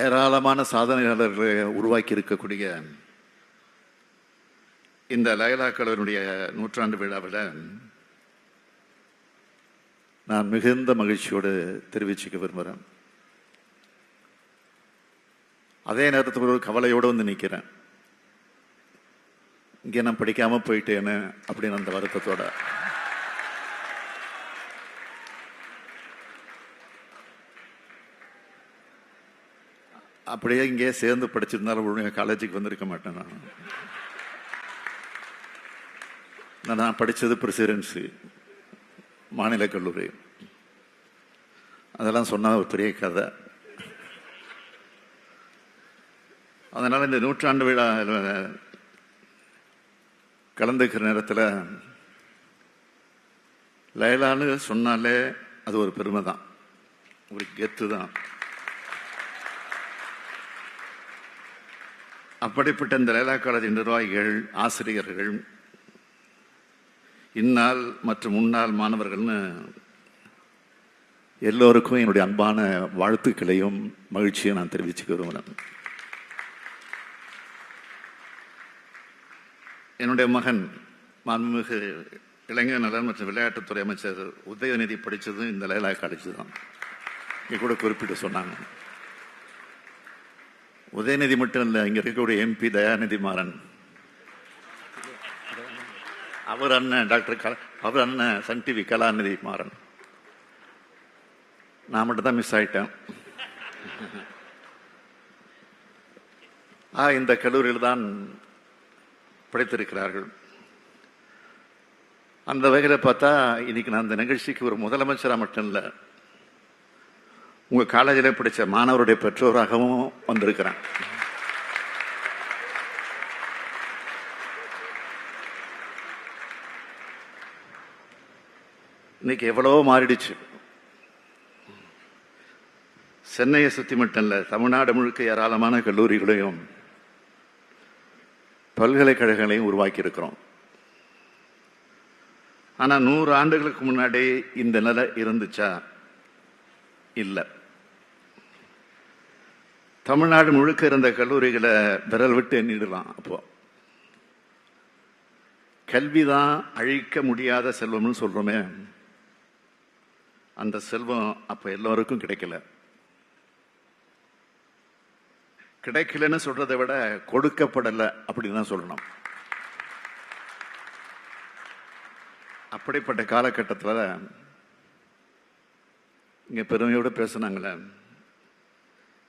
ஏராளமான சாதனையாளர்களை உருவாக்கி இருக்கக்கூடிய இந்த லைலா கல்லூரியுடைய நூற்றாண்டு விழாவில் நான் மிகுந்த மகிழ்ச்சியோடு தெரிவிச்சுக்க விரும்புகிறேன். அதே நேரத்தில் ஒரு கவலையோடு வந்து நிற்கிறேன். இங்கே நான் படிக்காமல் போயிட்டேன்னு அப்படின்னு அந்த வருத்தத்தோட. அப்படியே இங்கே சேர்ந்து படிச்சிருந்தாலும் ஒழுங்காக காலேஜுக்கு வந்திருக்க மாட்டேன். நான் படித்தது பிரசிடென்சி மாநில கல்லூரி. அதெல்லாம் சொன்னால் ஒரு பெரிய கதை. அதனால் இந்த நூற்றாண்டு விழா கலந்துக்கிற நேரத்தில் லைலான்னு சொன்னாலே அது ஒரு பெருமை தான், ஒரு கெத்து தான். அப்படிப்பட்ட இந்த லைலா காலேஜ் நிர்வாகிகள், ஆசிரியர்கள், இந்நாள் மற்றும் முன்னாள் மாணவர்கள்னு எல்லோருக்கும் என்னுடைய அன்பான வாழ்த்துக்களையும் மகிழ்ச்சியை நான் தெரிவிச்சுக்க விரும்புகிறேன். என்னுடைய மகன் மாண்புமிகு இளைஞர் நலன் மற்றும் விளையாட்டுத்துறை அமைச்சர் உதயநிதி படித்ததும் இந்த லைலா காலேஜ் தான். இங்கே கூட குறிப்பிட்டு சொன்னாங்க. உதயநிதி மட்டும் இல்லை, இங்கே இருக்கக்கூடிய எம்பி தயாநிதி மாறன், அவர் அண்ணன் டாக்டர் அவர் அண்ணன் சன் டிவி கலாநிதி மாறன். நான் மட்டும் தான் மிஸ் ஆயிட்டேன். இந்த கல்லூரியில் தான் படித்திருக்கிறார்கள். அந்த வகையில் பார்த்தா இன்னைக்கு நான் இந்த நிகழ்ச்சிக்கு ஒரு முதலமைச்சராக மட்டும் இல்லை, உங்க காலேஜில் படித்த மாணவருடைய பெற்றோராகவும் வந்திருக்கிறேன். இன்னைக்கு எவ்வளவோ மாறிடுச்சு. சென்னையை சுற்றி மட்டும் இல்லை, தமிழ்நாடு முழுக்க ஏராளமான கல்லூரிகளையும் பல்கலைக்கழகங்களையும் உருவாக்கி இருக்கிறோம். ஆனால் 100 ஆண்டுகளுக்கு முன்னாடி இந்த நிலை இருந்துச்சா? இல்லை. தமிழ்நாடு முழுக்க இருந்த கல்லூரிகளை விரல் விட்டு எண்ணிடலாம். அப்போ கல்விதான் அழிக்க முடியாத செல்வம்னு சொல்றோமே, அந்த செல்வம் அப்ப எல்லோருக்கும் கிடைக்கல. கிடைக்கலன்னு சொல்றதை விட கொடுக்கப்படலை அப்படின்னு தான் சொல்லணும். அப்படிப்பட்ட காலகட்டத்தில் இங்கே பெருமையோடு பேசினாங்களே,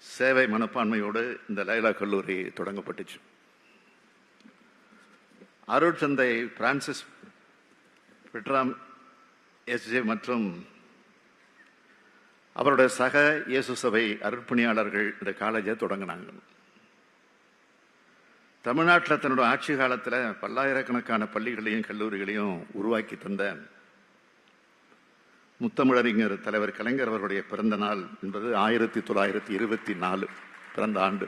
சேவை மனப்பான்மையோடு இந்த லைலா கல்லூரி தொடங்கப்பட்டுச்சு. அருட்தந்தை பிரான்சிஸ் பெட்ராம் எஸ்ஜே மற்றும் அவருடைய சக இயேசு சபை அருட்பணியாளர்கள் இந்த காலேஜை தொடங்கினாங்க. தமிழ்நாட்டில் தன்னோட ஆட்சி காலத்தில் பல்லாயிரக்கணக்கான பள்ளிகளையும் கல்லூரிகளையும் உருவாக்கி தந்த முத்தமிழறிஞர் தலைவர் கலைஞர் அவருடைய பிறந்த நாள் என்பது 1924 பிறந்த ஆண்டு.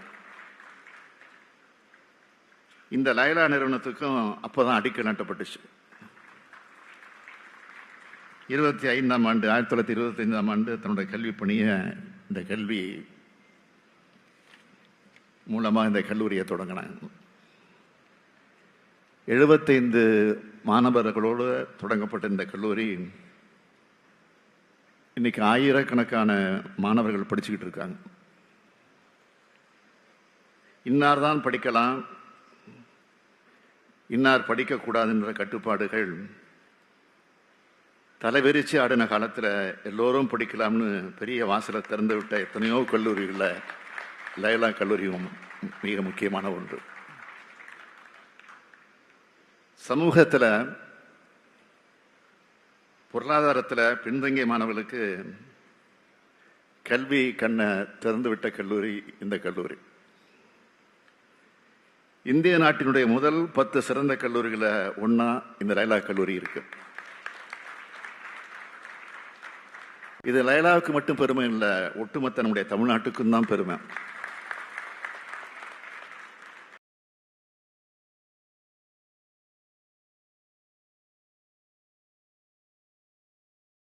இந்த லைலா நிறுவனத்துக்கும் அப்போதான் அடிக்கல் நாட்டப்பட்டுச்சு. 1925ஆம் ஆண்டு தன்னுடைய கல்வி பணியை இந்த கல்வி மூலமாக இந்த கல்லூரியை தொடங்கினாங்க. 75 மாணவர்களோடு தொடங்கப்பட்ட இந்த கல்லூரி இன்னைக்கு ஆயிரக்கணக்கான மாணவர்கள் படிச்சுக்கிட்டு இருக்காங்க. இன்னார் தான் படிக்கலாம், இன்னார் படிக்கக்கூடாதுன்ற கட்டுப்பாடுகள் தலைவிரிச்சு ஆடின காலத்தில் எல்லோரும் படிக்கலாம்னு பெரிய வாசலை திறந்து விட்ட எத்தனையோ கல்லூரிகளில் லைலா கல்லூரியும் மிக முக்கியமான ஒன்று. சமூகத்தில் பொருளாதாரத்தில் பின்தங்கிய மாணவர்களுக்கு கல்வி கண்ணை திறந்து விட்ட கல்லூரி இந்த கல்லூரி. இந்திய நாட்டினுடைய முதல் 10 சிறந்த கல்லூரிகளை ஒன்னா இந்த லைலா கல்லூரி இருக்கு. இது லைலாவுக்கு மட்டும் பெருமை இல்லை, ஒட்டுமொத்த நம்முடைய தமிழ்நாட்டுக்கும் தான் பெருமை.